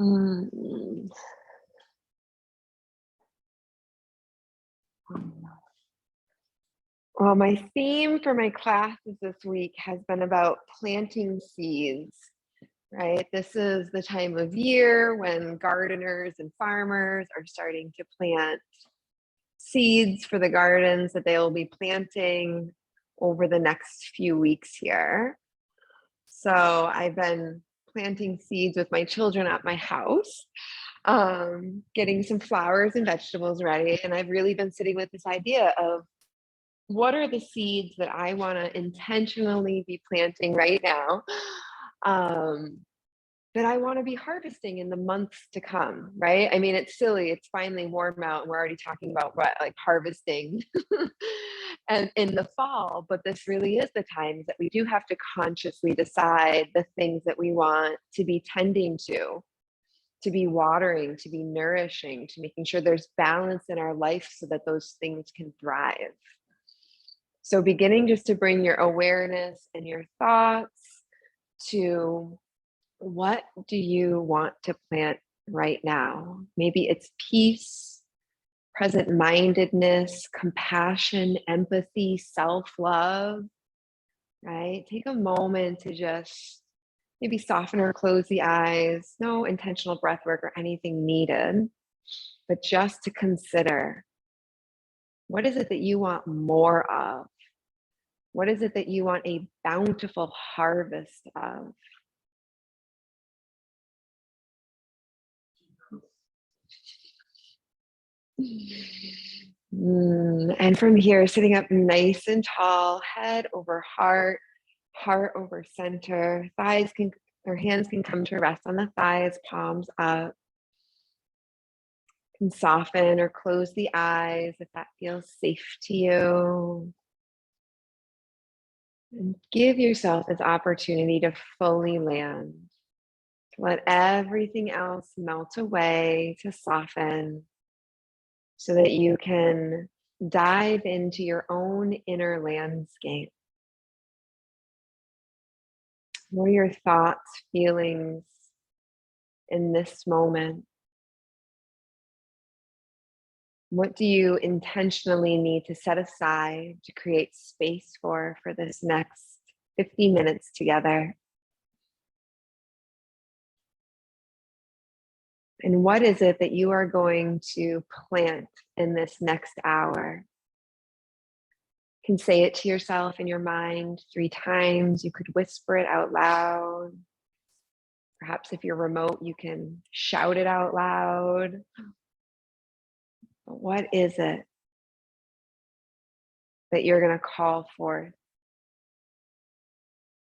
Mm. Well, my theme for my classes this week has been about planting seeds, right? This is the time of year when gardeners and farmers are starting to plant seeds for the gardens that they will be planting over the next few weeks here. So I've been planting seeds with my children at my house, getting some flowers and vegetables ready. And I've really been sitting with this idea of what are the seeds that I want to intentionally be planting right now, that I want to be harvesting in the months to come, right? I mean, it's silly. It's finally warm out and we're already talking about what, like harvesting and in the fall, but this really is the times that we do have to consciously decide the things that we want to be tending to be watering, to be nourishing, to making sure there's balance in our life so that those things can thrive. So beginning just to bring your awareness and your thoughts to what do you want to plant right now? Maybe it's peace, present-mindedness, compassion, empathy, self-love, right? Take a moment to just maybe soften or close the eyes. No intentional breath work or anything needed, but just to consider, what is it that you want more of? What is it that you want a bountiful harvest of? And from here, sitting up nice and tall, head over heart, heart over center, thighs can, or hands can come to rest on the thighs, palms up. You can soften or close the eyes if that feels safe to you. And give yourself this opportunity to fully land. To let everything else melt away, to soften, so that you can dive into your own inner landscape. What are your thoughts, feelings in this moment? What do you intentionally need to set aside to create space for this next 50 minutes together? And what is it that you are going to plant in this next hour? You can say it to yourself in your mind 3 times. You could whisper it out loud. Perhaps if you're remote, you can shout it out loud. But what is it that you're going to call forth?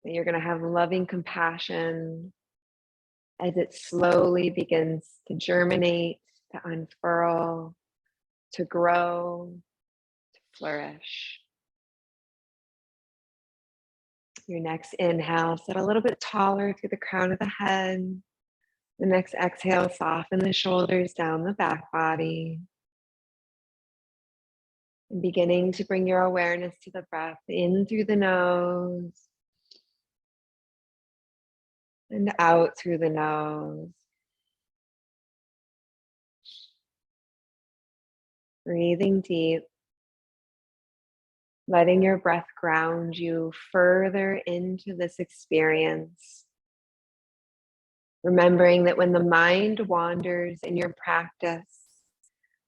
That you're going to have loving compassion as it slowly begins to germinate, to unfurl, to grow, to flourish. Your next inhale, sit a little bit taller through the crown of the head. The next exhale, soften the shoulders down the back body. And beginning to bring your awareness to the breath in through the nose and out through the nose. Breathing deep, letting your breath ground you further into this experience. Remembering that when the mind wanders in your practice,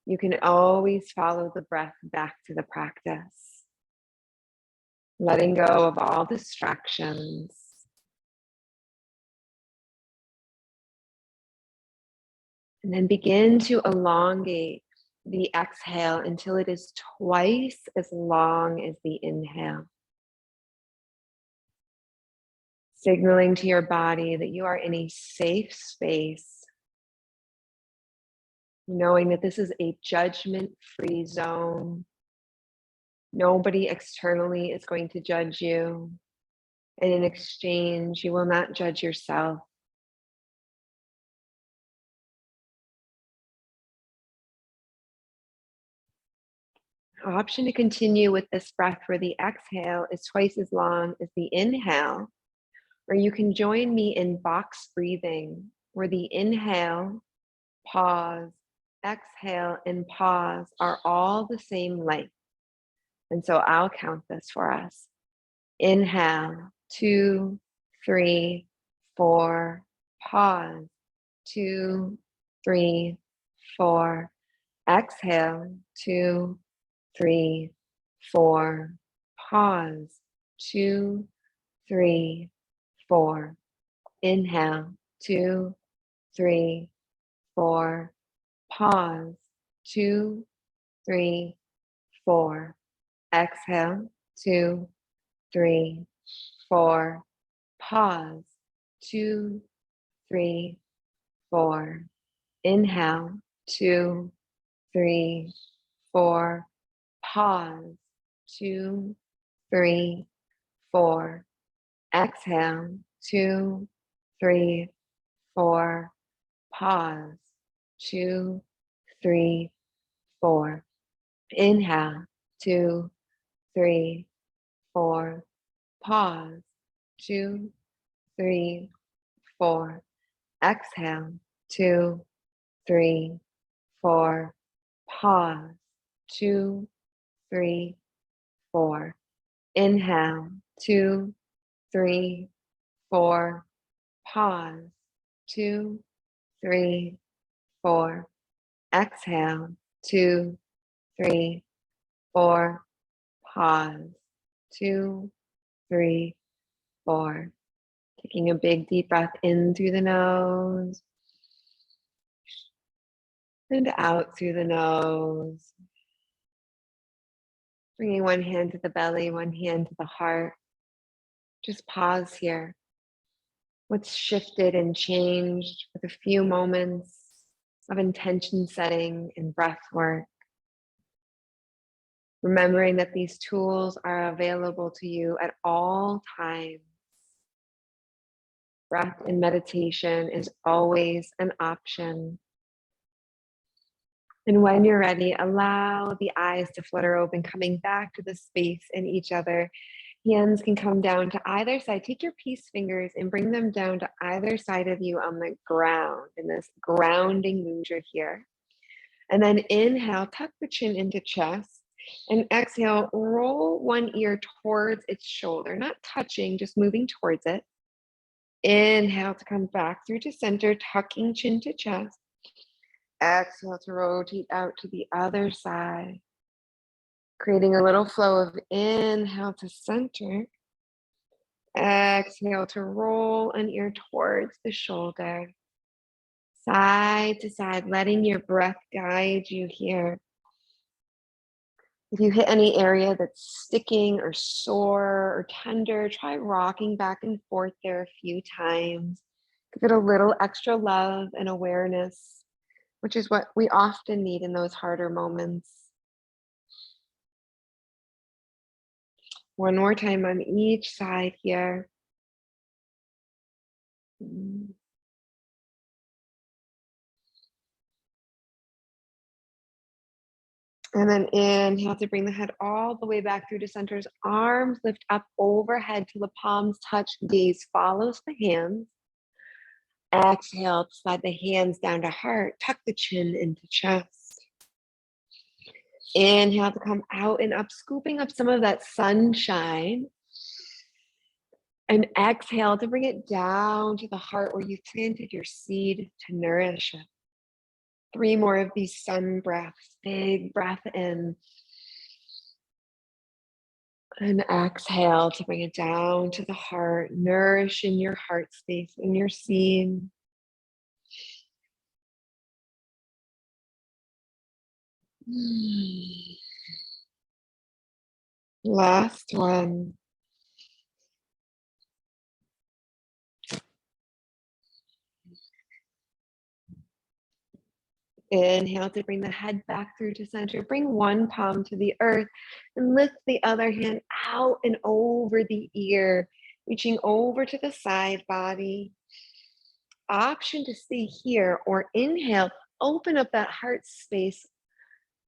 you can always follow the breath back to the practice. Letting go of all distractions. And then begin to elongate the exhale until it is twice as long as the inhale. Signaling to your body that you are in a safe space, knowing that this is a judgment-free zone. Nobody externally is going to judge you. And in exchange, you will not judge yourself. Option to continue with this breath where the exhale is twice as long as the inhale, or you can join me in box breathing, where the inhale, pause, exhale, and pause are all the same length. And so I'll count this for us. Inhale, 2, 3, 4, pause, 2, 3, 4, exhale, 2, 3, 4, pause, 2, 3, 4, inhale, 2, 3, 4, pause, 2, 3, 4, exhale, 2, 3, 4, pause, 2, 3, 4, inhale, 2, 3, 4, pause, 2, 3, 4, exhale, 2, 3, 4, pause, 2, 3, 4, inhale, 2, 3, 4, pause, 2, 3, 4, exhale, 2, 3, 4, pause, 2, 3, 4, inhale, 2, 3, 4, pause, 2, 3, 4, exhale, 2, 3, 4, pause, 2, 3, 4. Taking a big deep breath in through the nose and out through the nose. Bringing one hand to the belly, one hand to the heart. Just pause here. What's shifted and changed with a few moments of intention setting and breath work. Remembering that these tools are available to you at all times. Breath and meditation is always an option. And when you're ready, allow the eyes to flutter open, coming back to the space in each other. Hands can come down to either side. Take your peace fingers and bring them down to either side of you on the ground in this grounding mudra here. And then inhale, tuck the chin into chest. And exhale, roll one ear towards its shoulder, not touching, just moving towards it. Inhale to come back through to center, tucking chin to chest. Exhale to rotate out to the other side, creating a little flow of inhale to center. Exhale to roll an ear towards the shoulder. Side to side, letting your breath guide you here. If you hit any area that's sticking or sore or tender, try rocking back and forth there a few times. Give it a little extra love and awareness, which is what we often need in those harder moments. One more time on each side here. And then inhale to bring the head all the way back through to centers. Arms lift up overhead till the palms touch. Gaze follows the hands. Exhale, slide the hands down to heart. Tuck the chin into chest. Inhale to come out and up, scooping up some of that sunshine. And exhale to bring it down to the heart where you planted your seed to nourish it. 3 more of these sun breaths. Big breath in. And exhale to bring it down to the heart, nourish in your heart space, in your seed. Last one. Inhale to bring the head back through to center. Bring one palm to the earth and lift the other hand out and over the ear, reaching over to the side body. Option to stay here or inhale, open up that heart space,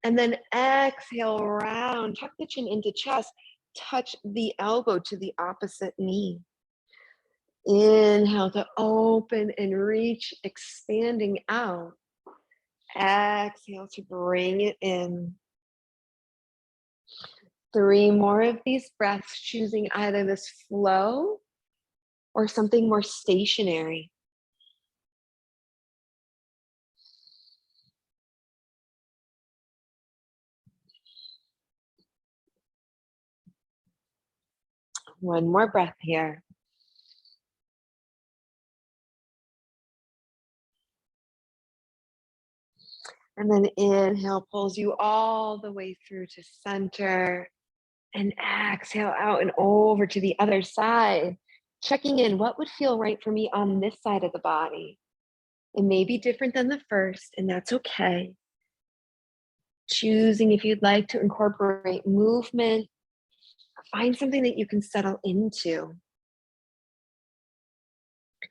and then exhale around, tuck the chin into chest, touch the elbow to the opposite knee. Inhale to open and reach, expanding out. Exhale to bring it in. 3 more of these breaths, choosing either this flow or something more stationary. One more breath here. And then inhale pulls you all the way through to center. And exhale out and over to the other side. Checking in, what would feel right for me on this side of the body? It may be different than the first, and that's okay. Choosing if you'd like to incorporate movement, find something that you can settle into.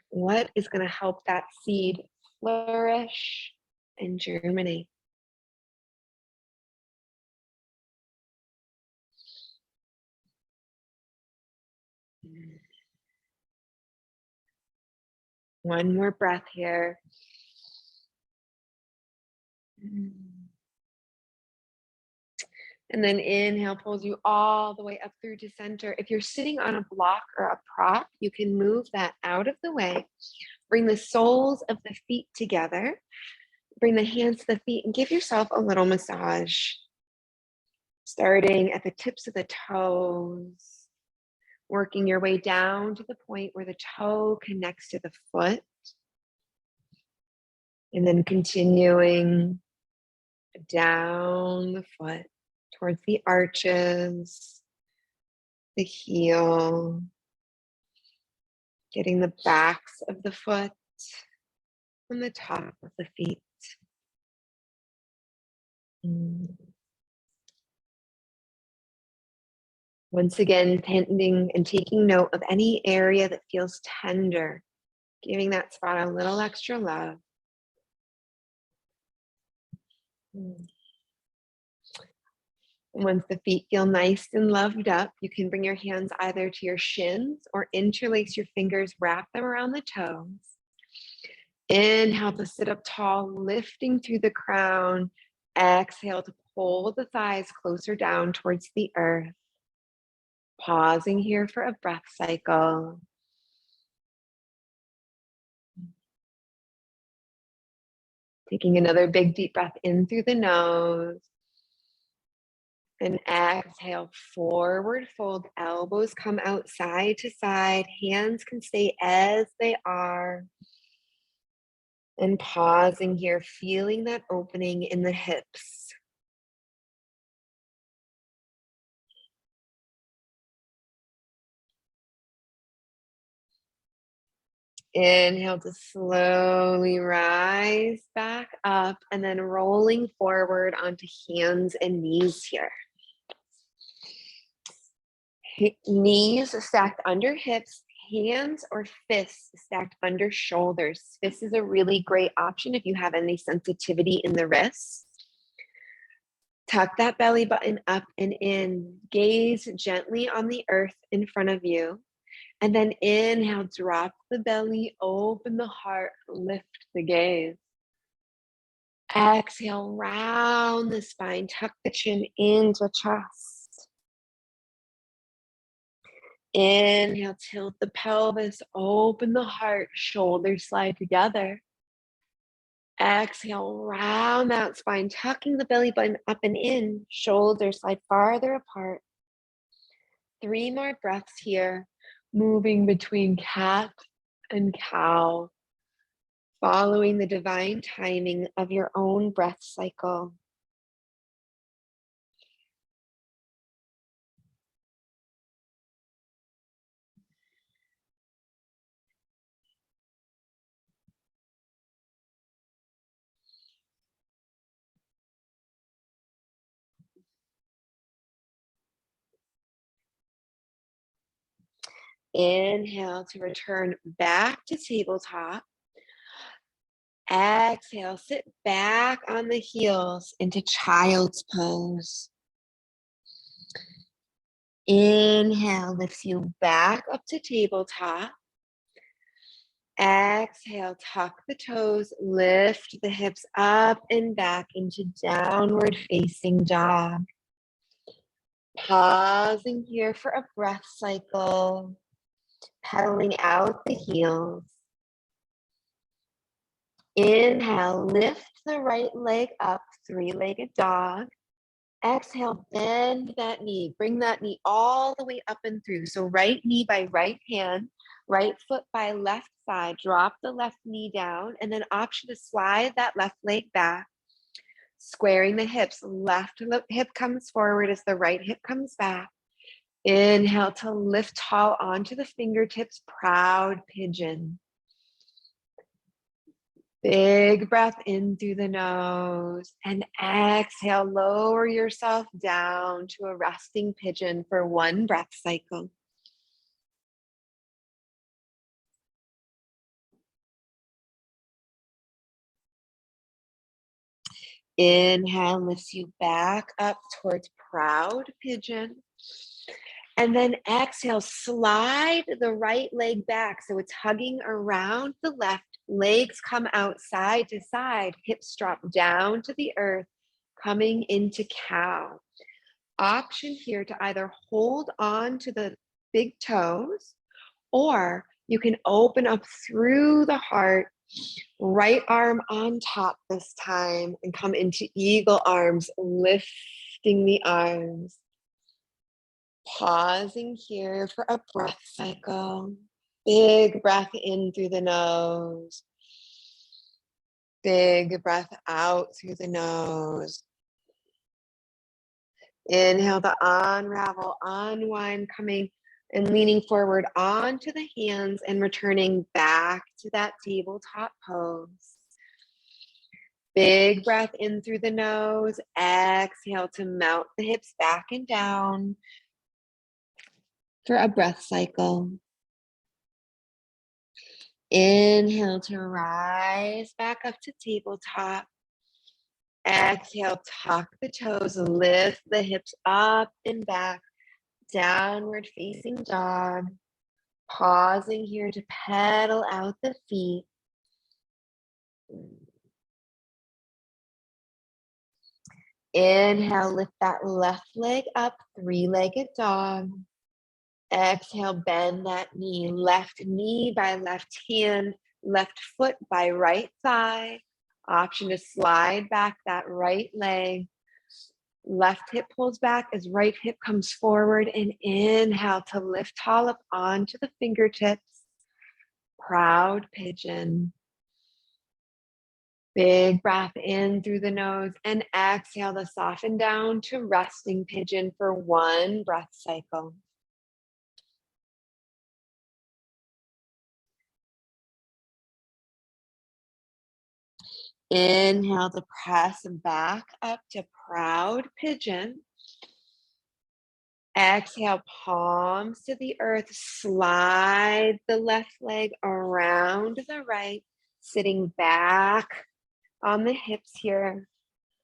What is going to help that seed flourish and germinate? One more breath here. And then inhale pulls you all the way up through to center. If you're sitting on a block or a prop, you can move that out of the way. Bring the soles of the feet together. Bring the hands to the feet and give yourself a little massage. Starting at the tips of the toes, working your way down to the point where the toe connects to the foot. And then continuing down the foot towards the arches, the heel, getting the backs of the foot and the top of the feet. Once again, tending and taking note of any area that feels tender, giving that spot a little extra love. Once the feet feel nice and loved up, you can bring your hands either to your shins or interlace your fingers, wrap them around the toes. Inhale to sit up tall, lifting through the crown. Exhale to pull the thighs closer down towards the earth. Pausing here for a breath cycle. Taking another big deep breath in through the nose. And exhale, forward fold, elbows come out side to side, hands can stay as they are. And pausing here, feeling that opening in the hips. Inhale to slowly rise back up and then rolling forward onto hands and knees here. Knees stacked under hips, hands or fists stacked under shoulders. Fists is a really great option if you have any sensitivity in the wrists. Tuck that belly button up and in. Gaze gently on the earth in front of you. And then inhale, drop the belly, open the heart, lift the gaze. Exhale, round the spine, tuck the chin into chest. Inhale, tilt the pelvis, open the heart, shoulders slide together. Exhale, round that spine, tucking the belly button up and in, shoulders slide farther apart. 3 more breaths here, moving between cat and cow, following the divine timing of your own breath cycle. Inhale to return back to tabletop. Exhale, sit back on the heels into child's pose. Inhale lifts you back up to tabletop. Exhale, tuck the toes, lift the hips up and back into downward facing dog. Pausing here for a breath cycle, pedaling out the heels. Inhale, lift the right leg up, three-legged dog. Exhale, bend that knee. Bring that knee all the way up and through. So right knee by right hand, right foot by left side. Drop the left knee down and then option to slide that left leg back. Squaring the hips. Left hip comes forward as the right hip comes back. Inhale to lift tall onto the fingertips. Proud pigeon. Big breath in through the nose and exhale, lower yourself down to a resting pigeon for one breath cycle. Inhale lifts you back up towards proud pigeon. And then exhale, slide the right leg back so it's hugging around the left. Legs come out side to side, hips drop down to the earth, coming into cow. Option here to either hold on to the big toes, or you can open up through the heart, right arm on top this time, and come into eagle arms, lifting the arms. Pausing here for a breath cycle. Big breath in through the nose. Big breath out through the nose. Inhale to unravel, unwind, coming and leaning forward onto the hands and returning back to that tabletop pose. Big breath in through the nose. Exhale to mount the hips back and down for a breath cycle. Inhale to rise back up to tabletop. Exhale, tuck the toes, lift the hips up and back, downward facing dog. Pausing here to pedal out the feet. Inhale, lift that left leg up, three-legged dog. Exhale, bend that knee by left hand, left foot by right thigh. Option to slide back that right leg. Left hip pulls back as right hip comes forward, and inhale to lift tall up onto the fingertips. Proud pigeon. Big breath in through the nose and exhale to soften down to resting pigeon for one breath cycle. Inhale to press back up to proud pigeon. Exhale, palms to the earth. Slide the left leg around the right, sitting back on the hips here.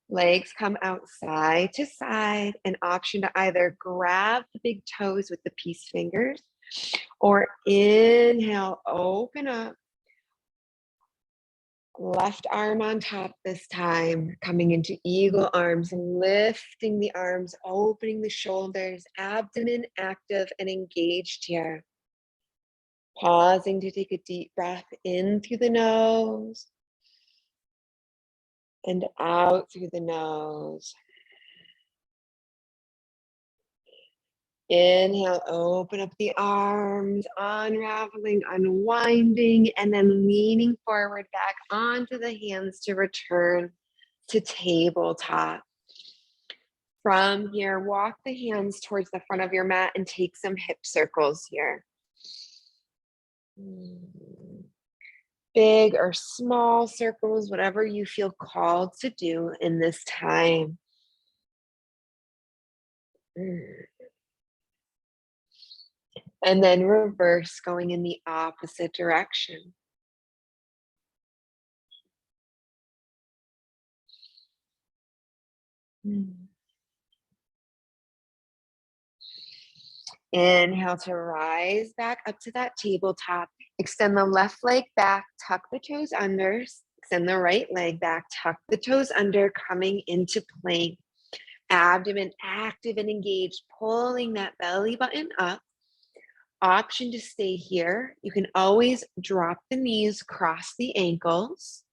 Legs come out side to side. An option to either grab the big toes with the peace fingers or inhale, open up. Left arm on top this time, coming into eagle arms, lifting the arms, opening the shoulders, abdomen active and engaged here. Pausing to take a deep breath in through the nose and out through the nose. Inhale, open up the arms, unraveling, unwinding, and then leaning forward back onto the hands to return to tabletop. From here, walk the hands towards the front of your mat and take some hip circles here. Big or small circles, whatever you feel called to do in this time. And then reverse, going in the opposite direction. Inhale to rise back up to that tabletop. Extend the left leg back, tuck the toes under, extend the right leg back, tuck the toes under, coming into plank. Abdomen active and engaged, pulling that belly button up. Option to stay here. You can always drop the knees, cross the ankles,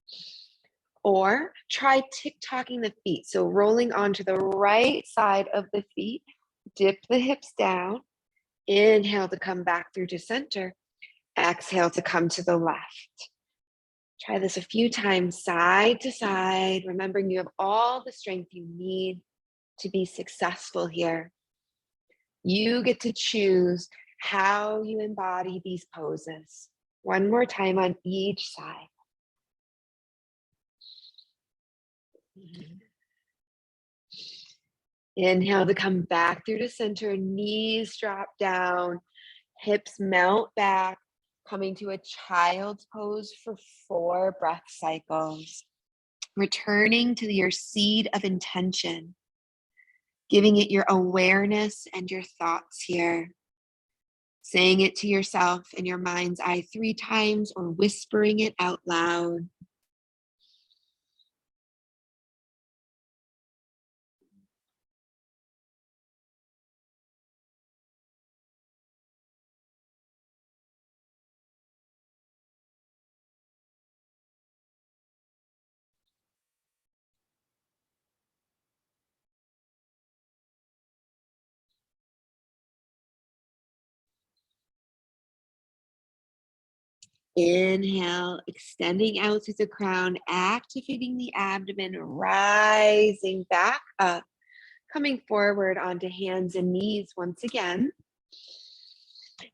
or try tick-tocking the feet. So rolling onto the right side of the feet, dip the hips down, inhale to come back through to center, exhale to come to the left. Try this a few times, side to side, remembering you have all the strength you need to be successful here. You get to choose how you embody these poses. One more time on each side. Inhale to come back through to center, knees drop down, hips melt back, coming to a child's pose for 4 breath cycles. Returning to your seed of intention, giving it your awareness and your thoughts here. Saying it to yourself in your mind's eye 3 times or whispering it out loud. Inhale, extending out through the crown, activating the abdomen, rising back up, coming forward onto hands and knees once again.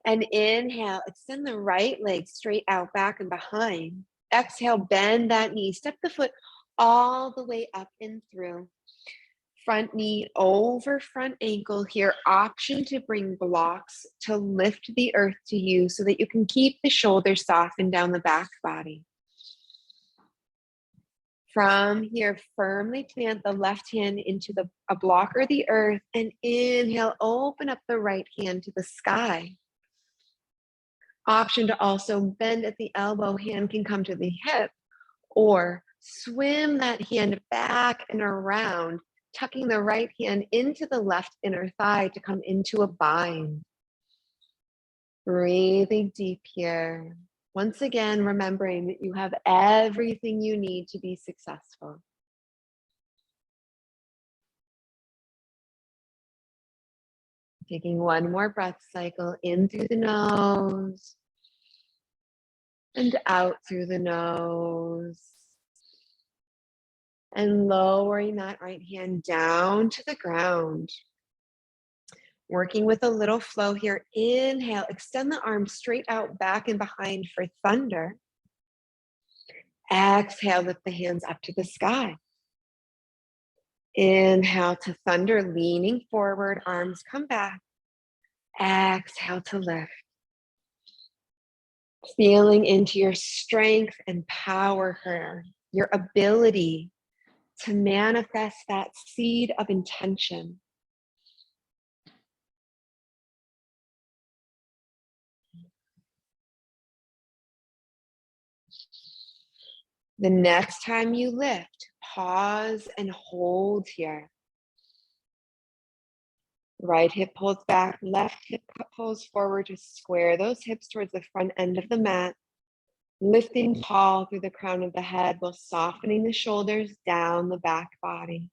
And inhale, extend the right leg straight out, back and behind. Exhale, bend that knee, step the foot all the way up and through. Front knee over front ankle here. Option to bring blocks to lift the earth to you so that you can keep the shoulders softened down the back body. From here, firmly plant the left hand into a block or the earth, and inhale, open up the right hand to the sky. Option to also bend at the elbow, hand can come to the hip, or swim that hand back and around, tucking the right hand into the left inner thigh to come into a bind. Breathing deep here. Once again, remembering that you have everything you need to be successful. Taking one more breath cycle in through the nose and out through the nose. And lowering that right hand down to the ground. Working with a little flow here. Inhale, extend the arms straight out, back and behind for thunder. Exhale, lift the hands up to the sky. Inhale to thunder, leaning forward, arms come back. Exhale to lift. Feeling into your strength and power here, your ability to manifest that seed of intention. The next time you lift, pause and hold here. Right hip pulls back, left hip pulls forward to square those hips towards the front end of the mat. Lifting tall through the crown of the head while softening the shoulders down the back body.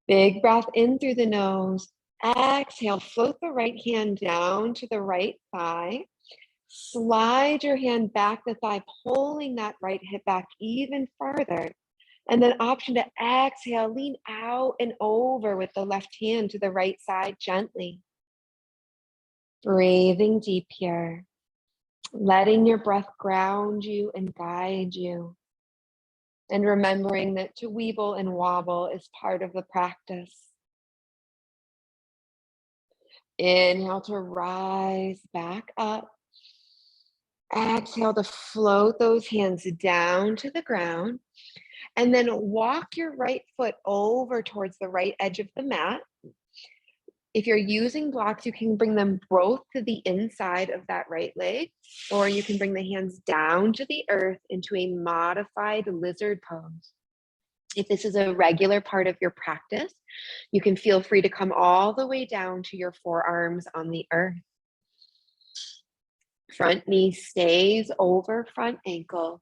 Big breath in through the nose. Exhale, float the right hand down to the right thigh. Slide your hand back the thigh, pulling that right hip back even farther. And then option to exhale, lean out and over with the left hand to the right side gently. Breathing deep here. Letting your breath ground you and guide you. And remembering that to weeble and wobble is part of the practice. Inhale to rise back up. Exhale to float those hands down to the ground. And then walk your right foot over towards the right edge of the mat. If you're using blocks, you can bring them both to the inside of that right leg, or you can bring the hands down to the earth into a modified lizard pose. If this is a regular part of your practice, you can feel free to come all the way down to your forearms on the earth. Front knee stays over front ankle.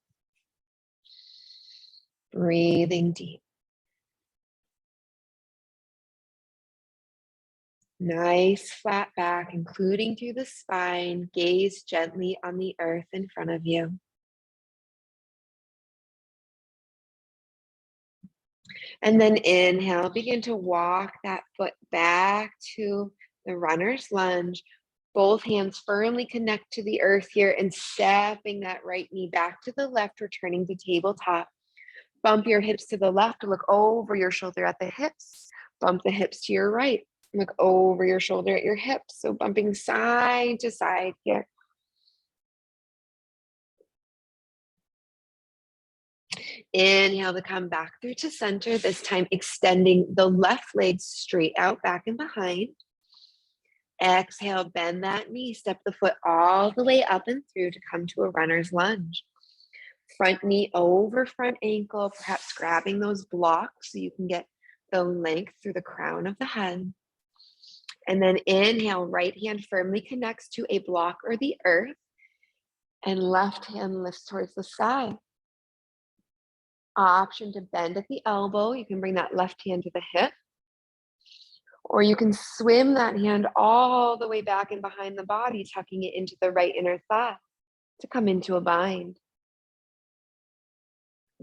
Breathing deep. Nice flat back, including through the spine. Gaze gently on the earth in front of you. And then inhale, begin to walk that foot back to the runner's lunge. Both hands firmly connect to the earth here and stepping that right knee back to the left, returning to tabletop. Bump your hips to the left, look over your shoulder at the hips. Bump the hips to your right, look over your shoulder at your hips. So bumping side to side here. Inhale to come back through to center, this time extending the left leg straight out, back and behind. Exhale, bend that knee, step the foot all the way up and through to come to a runner's lunge. Front knee over front ankle, perhaps grabbing those blocks so you can get the length through the crown of the head. And then inhale, right hand firmly connects to a block or the earth, and left hand lifts towards the sky. Option to bend at the elbow. You can bring that left hand to the hip, or you can swim that hand all the way back and behind the body, tucking it into the right inner thigh to come into a bind.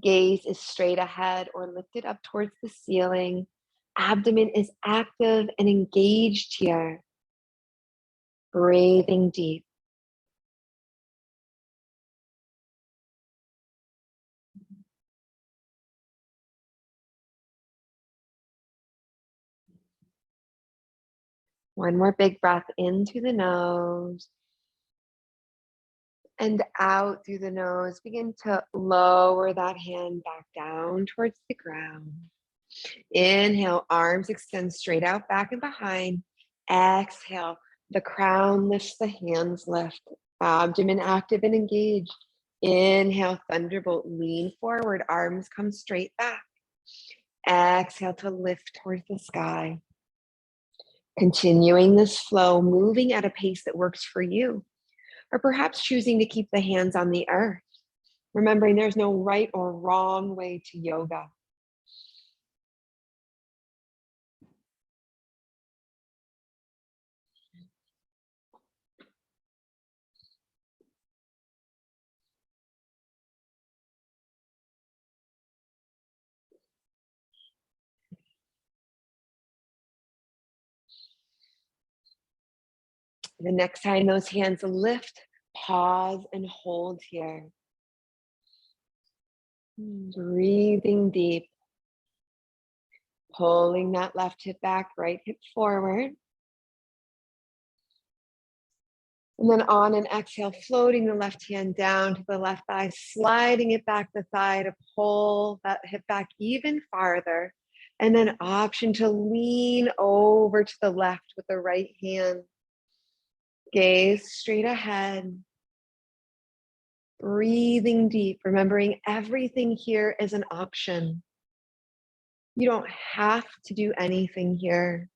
Gaze is straight ahead or lifted up towards the ceiling. Abdomen is active and engaged here. Breathing deep. One more big breath in through the nose and out through the nose. Begin to lower that hand back down towards the ground. Inhale, arms extend straight out, back and behind. Exhale, the crown lifts, the hands lift. Abdomen active and engaged. Inhale, thunderbolt, lean forward, arms come straight back. Exhale to lift towards the sky. Continuing this flow, moving at a pace that works for you, or perhaps choosing to keep the hands on the earth. Remembering there's no right or wrong way to yoga. The next time those hands lift, pause and hold here. Breathing deep. Pulling that left hip back, right hip forward. And then on an exhale, floating the left hand down to the left thigh, sliding it back the thigh to pull that hip back even farther. And then option to lean over to the left with the right hand. Gaze straight ahead. Breathing deep, remembering everything here is an option. You don't have to do anything here.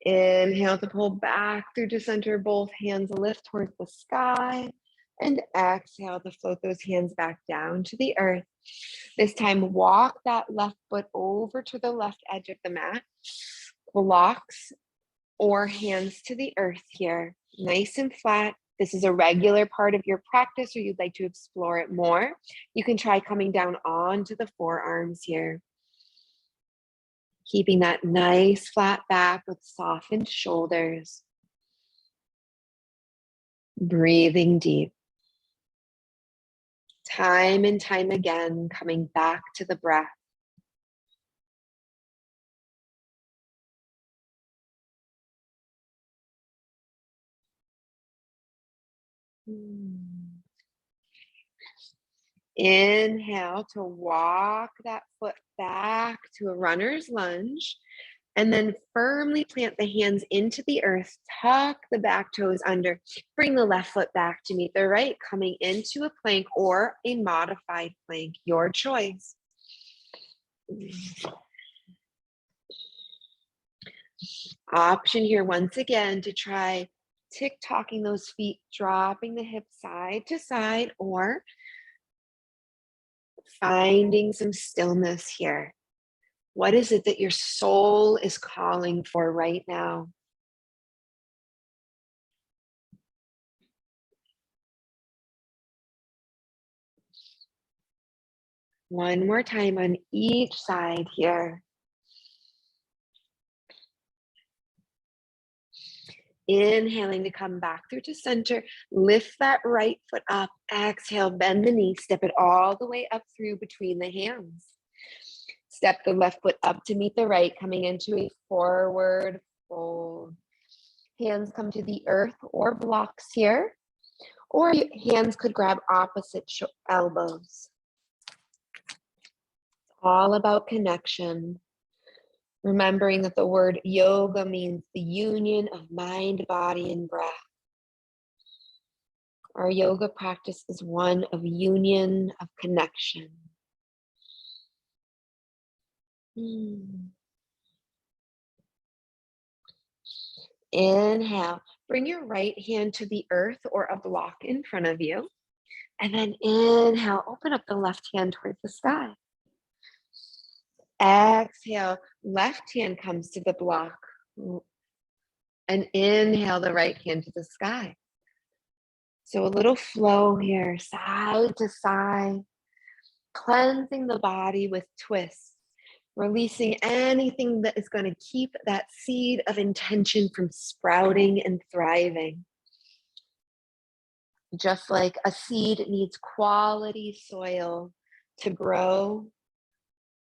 Inhale to pull back through to center, both hands lift towards the sky. And exhale to float those hands back down to the earth. This time, walk that left foot over to the left edge of the mat. Blocks or hands to the earth here, nice and flat. This is a regular part of your practice, or you'd like to explore it more, you can try coming down onto the forearms here. Keeping that nice flat back with softened shoulders. Breathing deep. Time and time again, coming back to the breath. Inhale to walk that foot back to a runner's lunge. And then firmly plant the hands into the earth, tuck the back toes under, bring the left foot back to meet the right, coming into a plank or a modified plank, your choice. Option here once again to try tick-tocking those feet, dropping the hips side to side, or finding some stillness here. What is it that your soul is calling for right now? One more time on each side here. Inhaling to come back through to center. Lift that right foot up. Exhale, bend the knee. Step it all the way up through between the hands. Step the left foot up to meet the right, coming into a forward fold. Hands come to the earth or blocks here, or hands could grab opposite elbows. All about connection. Remembering that the word yoga means the union of mind, body, and breath. Our yoga practice is one of union, of connection. Inhale, bring your right hand to the earth or a block in front of you. And then inhale, open up the left hand towards the sky. Exhale, left hand comes to the block. And inhale the right hand to the sky. So a little flow here, side to side, cleansing the body with twists, releasing anything that is going to keep that seed of intention from sprouting and thriving. Just like a seed needs quality soil to grow,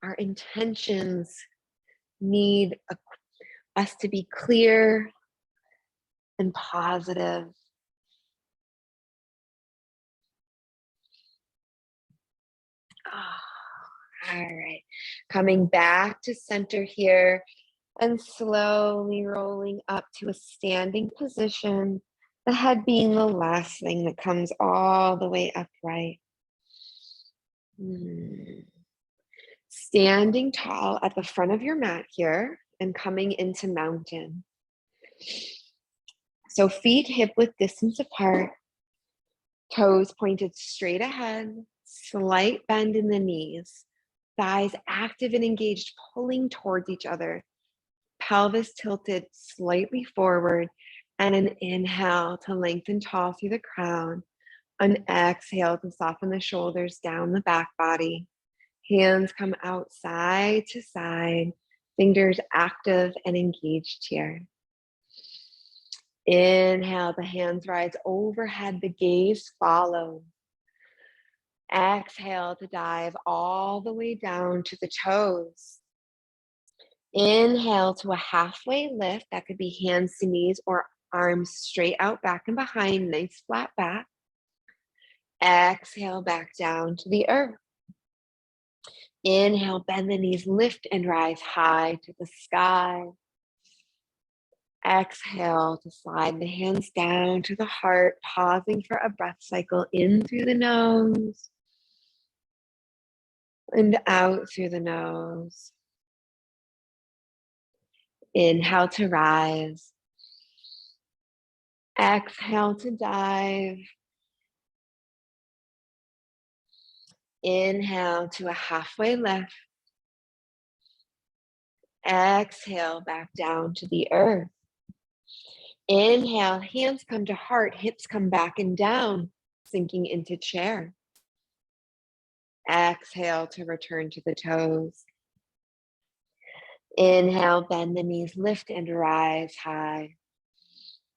our intentions need us to be clear and positive. Oh, all right, coming back to center here and slowly rolling up to a standing position, the head being the last thing that comes all the way upright. Standing tall at the front of your mat here and coming into mountain. So feet hip width distance apart, toes pointed straight ahead, slight bend in the knees, thighs active and engaged, pulling towards each other, pelvis tilted slightly forward, and an inhale to lengthen tall through the crown, an exhale to soften the shoulders down the back body. Hands come out side to side, fingers active and engaged here. Inhale, the hands rise overhead, the gaze follows. Exhale to dive all the way down to the toes. Inhale to a halfway lift. That could be hands to knees or arms straight out, back and behind, nice flat back. Exhale back down to the earth. Inhale, bend the knees, lift and rise high to the sky. Exhale to slide the hands down to the heart, pausing for a breath cycle in through the nose and out through the nose. Inhale to rise. Exhale to dive. Inhale to a halfway lift. Exhale back down to the earth. Inhale, hands come to heart, hips come back and down, sinking into chair. Exhale to return to the toes. Inhale, bend the knees, lift and rise high.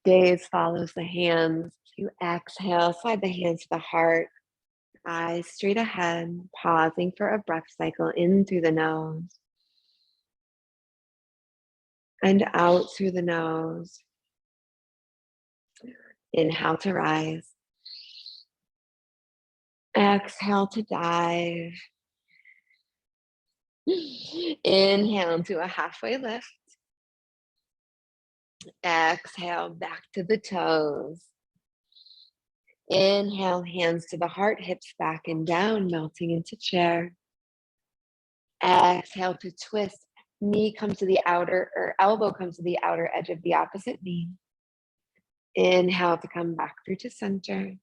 Gaze follows the hands. You exhale, slide the hands to the heart. Eyes straight ahead, pausing for a breath cycle in through the nose and out through the nose. Inhale to rise. Exhale to dive. Inhale into a halfway lift. Exhale back to the toes. Inhale, hands to the heart, hips back and down, melting into chair. Exhale to twist. Knee comes to the outer, or elbow comes to the outer edge of the opposite knee. Inhale to come back through to center.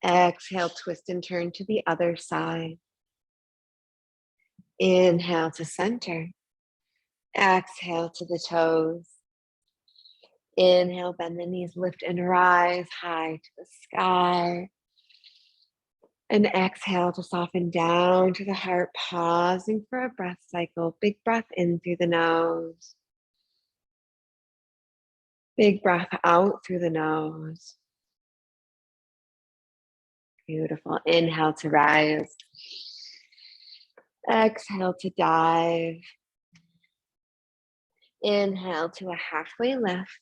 Exhale, twist and turn to the other side. Inhale to center. Exhale to the toes. Inhale, bend the knees, lift and rise high to the sky. And exhale to soften down to the heart, pausing for a breath cycle. Big breath in through the nose. Big breath out through the nose. Beautiful. Inhale to rise. Exhale to dive. Inhale to a halfway lift.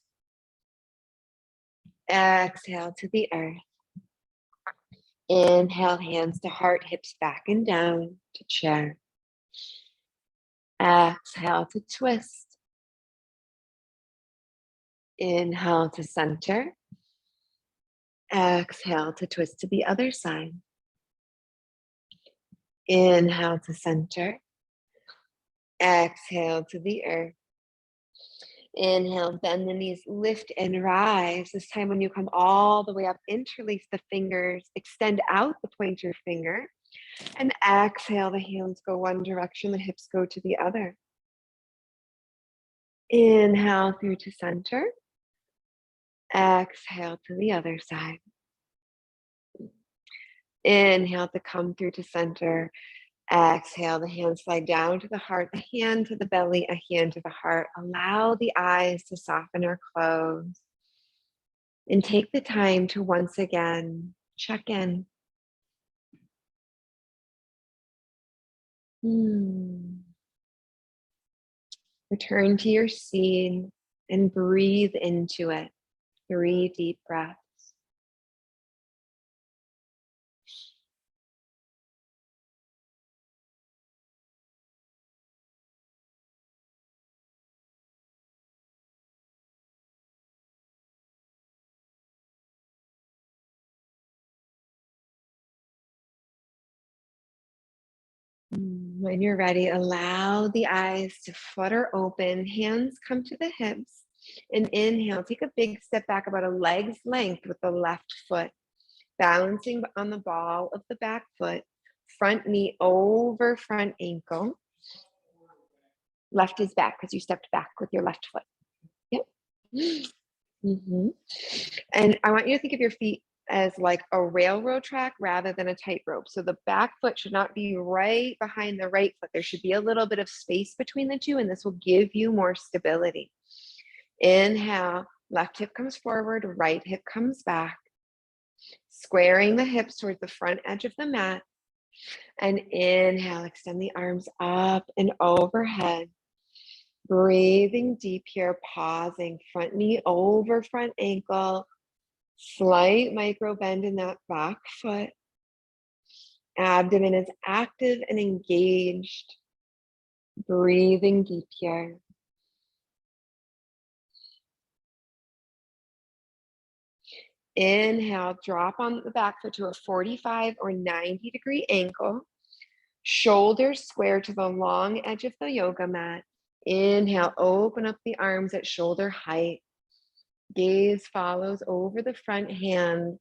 Exhale to the earth. Inhale, hands to heart, hips back and down to chair. Exhale to twist. Inhale to center. Exhale to twist to the other side. Inhale to center. Exhale to the earth. Inhale, bend the knees, lift and rise. This time when you come all the way up, interlace the fingers, extend out the pointer finger, and exhale, the hands go one direction, the hips go to the other. Inhale through to center. Exhale to the other side. Inhale to come through to center. Exhale, the hands slide down to the heart, a hand to the belly, a hand to the heart. Allow the eyes to soften or close. And take the time to once again check in. Return to your seed and breathe into it. 3 deep breaths. When you're ready, allow the eyes to flutter open, hands come to the hips, and inhale, take a big step back about a leg's length with the left foot, balancing on the ball of the back foot, front knee over front ankle. Left is back because you stepped back with your left foot. Yep. And I want you to think of your feet as like a railroad track rather than a tightrope. So the back foot should not be right behind the right foot. There should be a little bit of space between the two, and this will give you more stability. Inhale, left hip comes forward, right hip comes back, squaring the hips towards the front edge of the mat. And inhale, extend the arms up and overhead. Breathing deep here, pausing, front knee over front ankle. Slight micro bend in that back foot. Abdomen is active and engaged. Breathing deep here. Inhale, drop on the back foot to a 45 or 90-degree angle. Shoulders square to the long edge of the yoga mat. Inhale, open up the arms at shoulder height. Gaze follows over the front hand.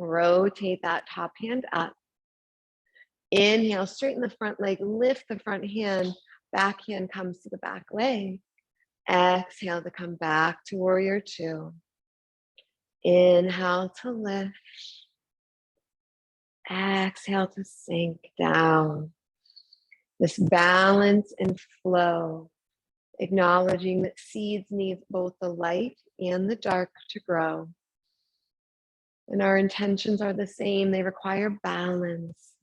Rotate that top hand up. Inhale, straighten the front leg, lift the front hand. Back hand comes to the back leg. Exhale to come back to warrior 2. Inhale to lift. Exhale to sink down. This balance and flow, acknowledging that seeds need both the light and the dark to grow. And our intentions are the same. They require balance.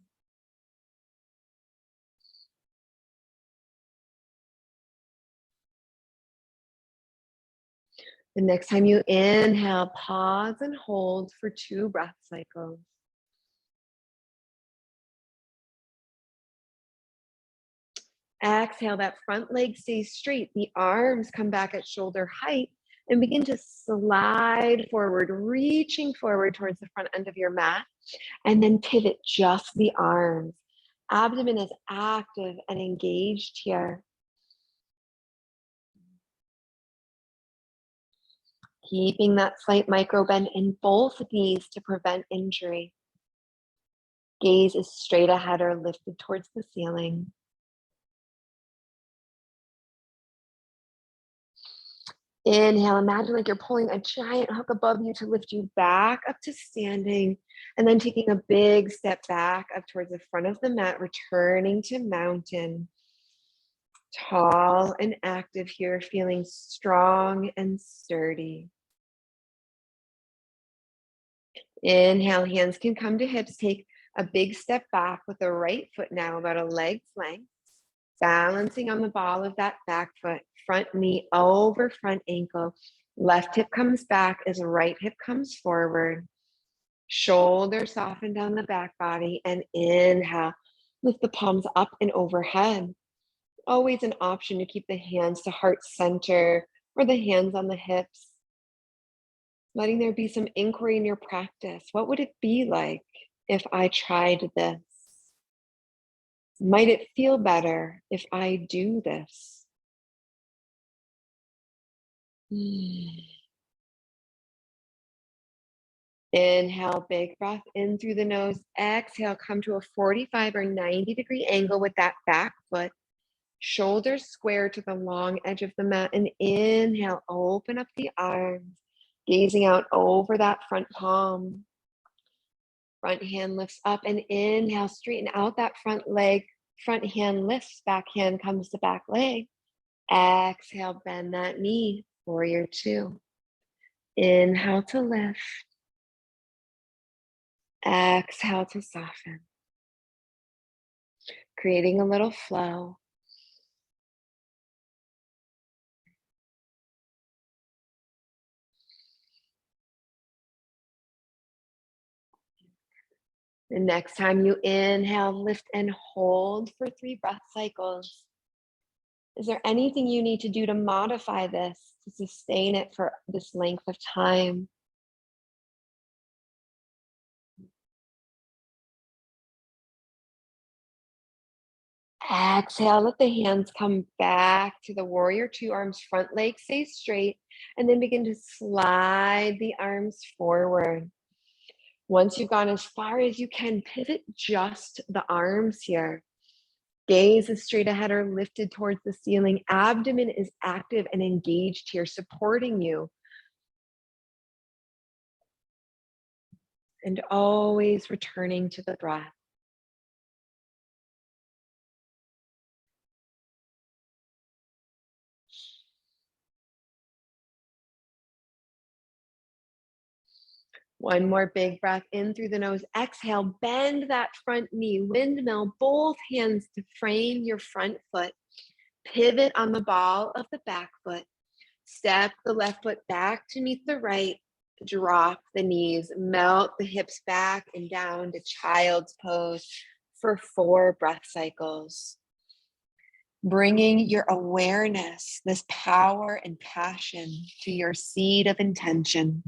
The next time you inhale, pause and hold for 2 breath cycles. Exhale, that front leg stays straight. The arms come back at shoulder height and begin to slide forward, reaching forward towards the front end of your mat, and then pivot just the arms. Abdomen is active and engaged here. Keeping that slight micro bend in both knees to prevent injury. Gaze is straight ahead or lifted towards the ceiling. Inhale, imagine like you're pulling a giant hook above you to lift you back up to standing, and then taking a big step back up towards the front of the mat, returning to mountain. Tall and active here, feeling strong and sturdy. Inhale, hands can come to hips. Take a big step back with the right foot now about a leg's length, balancing on the ball of that back foot, front knee over front ankle. Left hip comes back as right hip comes forward. Shoulders soften down the back body, and inhale, lift the palms up and overhead. Always an option to keep the hands to heart center or the hands on the hips. Letting there be some inquiry in your practice. What would it be like if I tried this? Might it feel better if I do this? Inhale, big breath in through the nose. Exhale, come to a 45 or 90-degree angle with that back foot. Shoulders square to the long edge of the mat. And inhale, open up the arms, gazing out over that front palm. Front hand lifts up, and inhale, straighten out that front leg. Front hand lifts, back hand comes to back leg. Exhale, bend that knee, warrior two. Inhale to lift. Exhale to soften. Creating a little flow. The next time you inhale, lift and hold for 3 breath cycles. Is there anything you need to do to modify this, to sustain it for this length of time? Exhale, let the hands come back to the warrior two, arms front leg stays straight, and then begin to slide the arms forward. Once you've gone as far as you can, pivot just the arms here. Gaze is straight ahead or lifted towards the ceiling. Abdomen is active and engaged here, supporting you. And always returning to the breath. One more big breath in through the nose. Exhale, bend that front knee. Windmill, both hands to frame your front foot. Pivot on the ball of the back foot. Step the left foot back to meet the right. Drop the knees. Melt the hips back and down to child's pose for 4 breath cycles. Bringing your awareness, this power and passion, to your seed of intention.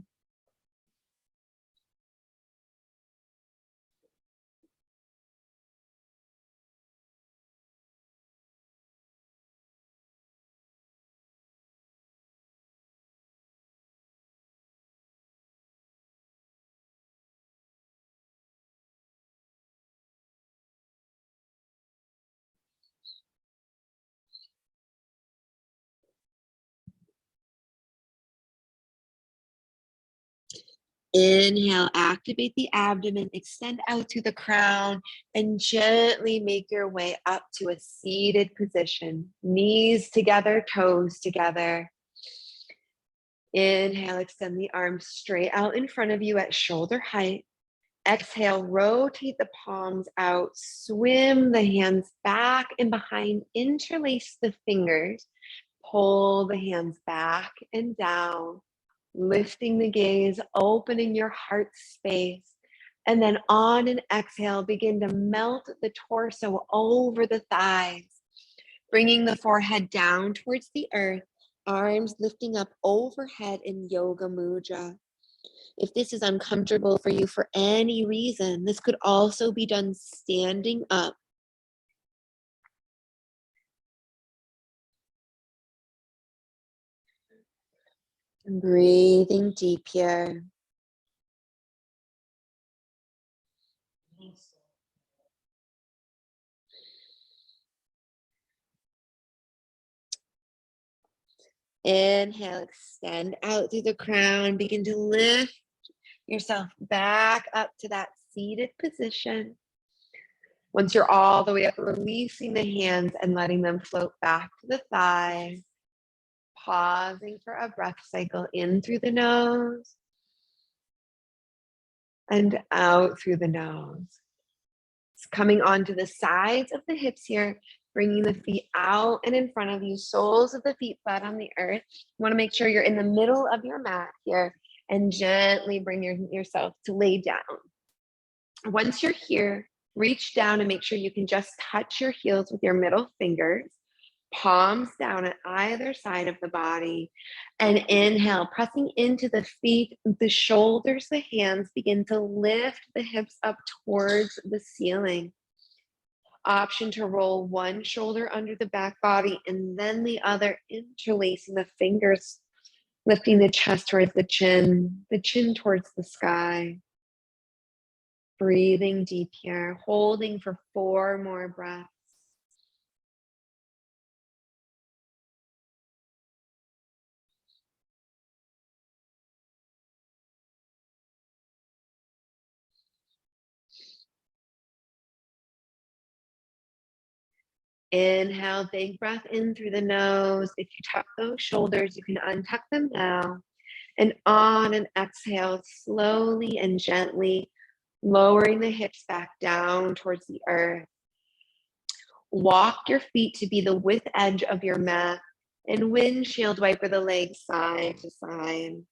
Inhale, activate the abdomen, extend out to the crown, and gently make your way up to a seated position. Knees together, toes together. Inhale, extend the arms straight out in front of you at shoulder height. Exhale, rotate the palms out, swim the hands back and behind, interlace the fingers, pull the hands back and down. Lifting the gaze, opening your heart space. And then on an exhale, begin to melt the torso over the thighs. Bringing the forehead down towards the earth, arms lifting up overhead in Yoga Mudra. If this is uncomfortable for you for any reason, this could also be done standing up. And breathing deep here. Inhale, extend out through the crown. Begin to lift yourself back up to that seated position. Once you're all the way up, releasing the hands and letting them float back to the thighs. Pausing for a breath cycle in through the nose and out through the nose. It's coming onto the sides of the hips here, bringing the feet out and in front of you, soles of the feet flat on the earth. You want to make sure you're in the middle of your mat here and gently bring yourself to lay down. Once you're here, reach down and make sure you can just touch your heels with your middle fingers, palms down at either side of the body, and inhale, pressing into the feet, the shoulders, the hands, begin to lift the hips up towards the ceiling. Option to roll one shoulder under the back body and then the other, interlacing the fingers, lifting the chest towards the chin towards the sky. Breathing deep here, holding for 4 more breaths. Inhale, big breath in through the nose. If you tuck those shoulders, you can untuck them now. And on an exhale, slowly and gently lowering the hips back down towards the earth. Walk your feet to be the width edge of your mat and windshield wiper the legs side to side.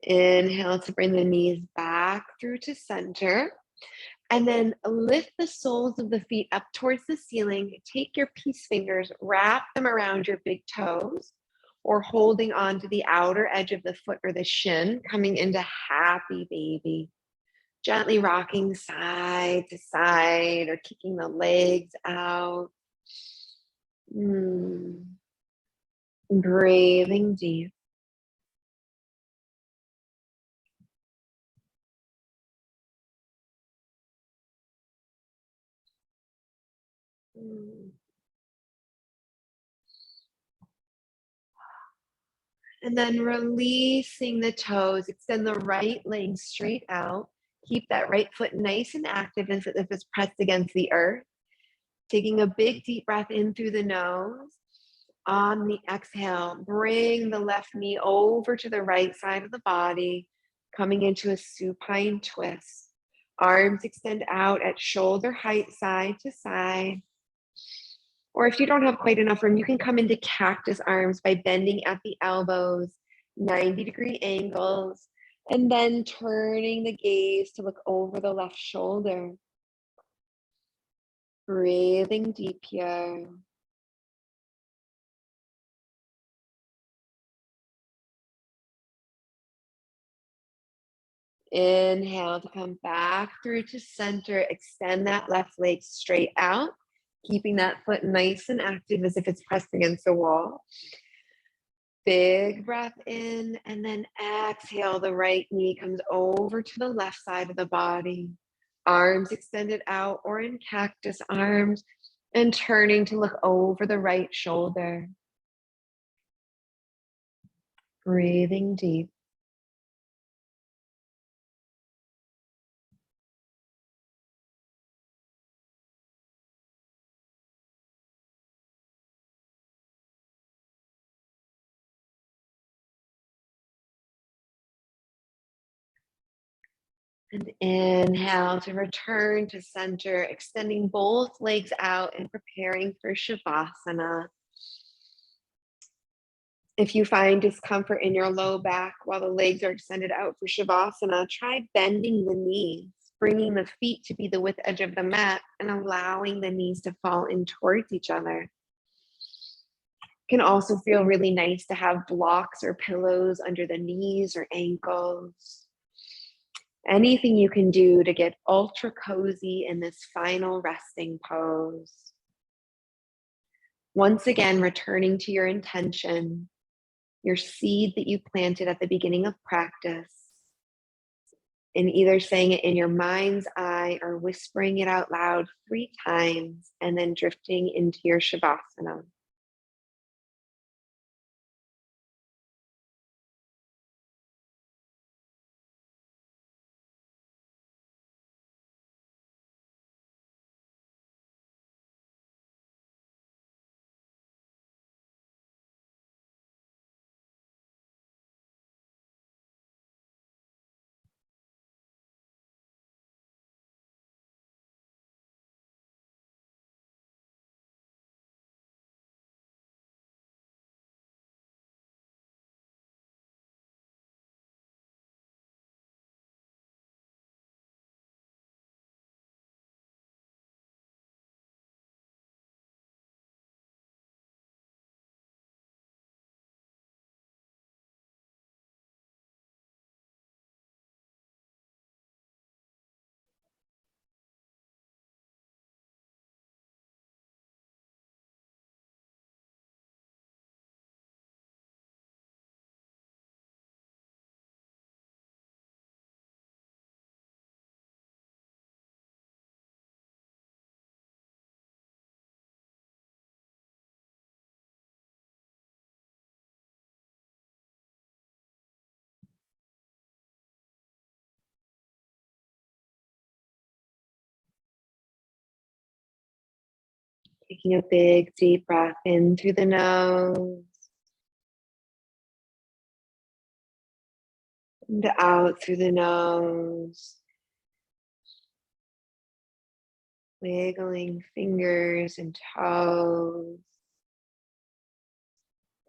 Inhale to bring the knees back through to center. And then lift the soles of the feet up towards the ceiling. Take your peace fingers, wrap them around your big toes, or holding on to the outer edge of the foot or the shin, coming into happy baby. Gently rocking side to side or kicking the legs out. Breathing deep. And then releasing the toes, extend the right leg straight out. Keep that right foot nice and active as if it's pressed against the earth. Taking a big deep breath in through the nose. On the exhale, bring the left knee over to the right side of the body, coming into a supine twist. Arms extend out at shoulder height, side to side. Or if you don't have quite enough room, you can come into cactus arms by bending at the elbows, 90-degree angles, and then turning the gaze to look over the left shoulder. Breathing deep here. Inhale to come back through to center. Extend that left leg straight out, keeping that foot nice and active as if it's pressed against the wall. Big breath in, and then exhale. The right knee comes over to the left side of the body. Arms extended out or in cactus arms, and turning to look over the right shoulder. Breathing deep. And inhale to return to center, extending both legs out and preparing for Shavasana. If you find discomfort in your low back while the legs are extended out for Shavasana, try bending the knees, bringing the feet to be the width edge of the mat and allowing the knees to fall in towards each other. It can also feel really nice to have blocks or pillows under the knees or ankles. Anything you can do to get ultra cozy in this final resting pose. Once again, returning to your intention, your seed that you planted at the beginning of practice, and either saying it in your mind's eye or whispering it out loud 3 times, and then drifting into your Shavasana. Taking a big deep breath in through the nose and out through the nose. Wiggling fingers and toes,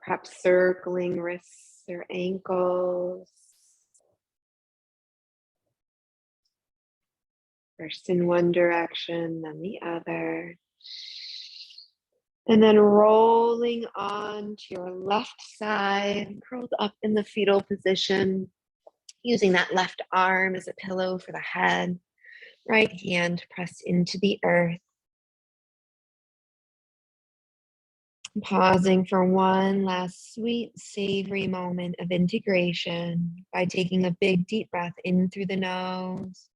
perhaps circling wrists or ankles. First in one direction, then the other. And then rolling on to your left side, curled up in the fetal position, using that left arm as a pillow for the head, right hand pressed into the earth. Pausing for one last sweet, savory moment of integration by taking a big deep breath in through the nose.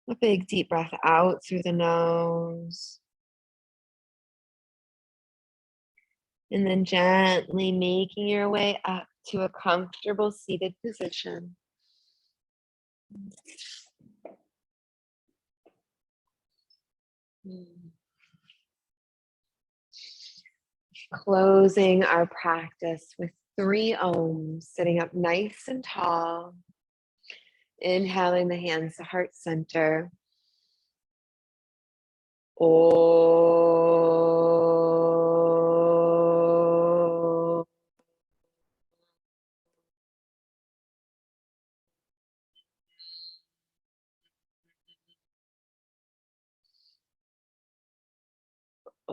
A big deep breath out through the nose. And then gently making your way up to a comfortable seated position. Closing our practice with 3 ohms, sitting up nice and tall. Inhaling the hands to heart center. Oh.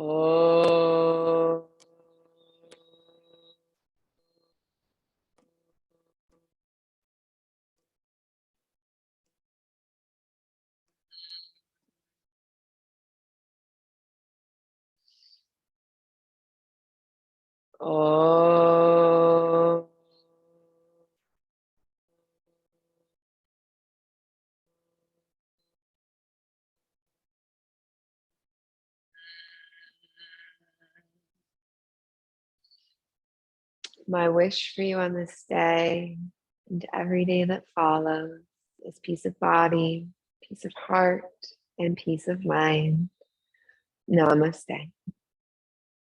Oh. Oh. My wish for you on this day and every day that follows is peace of body, peace of heart, and peace of mind. Namaste.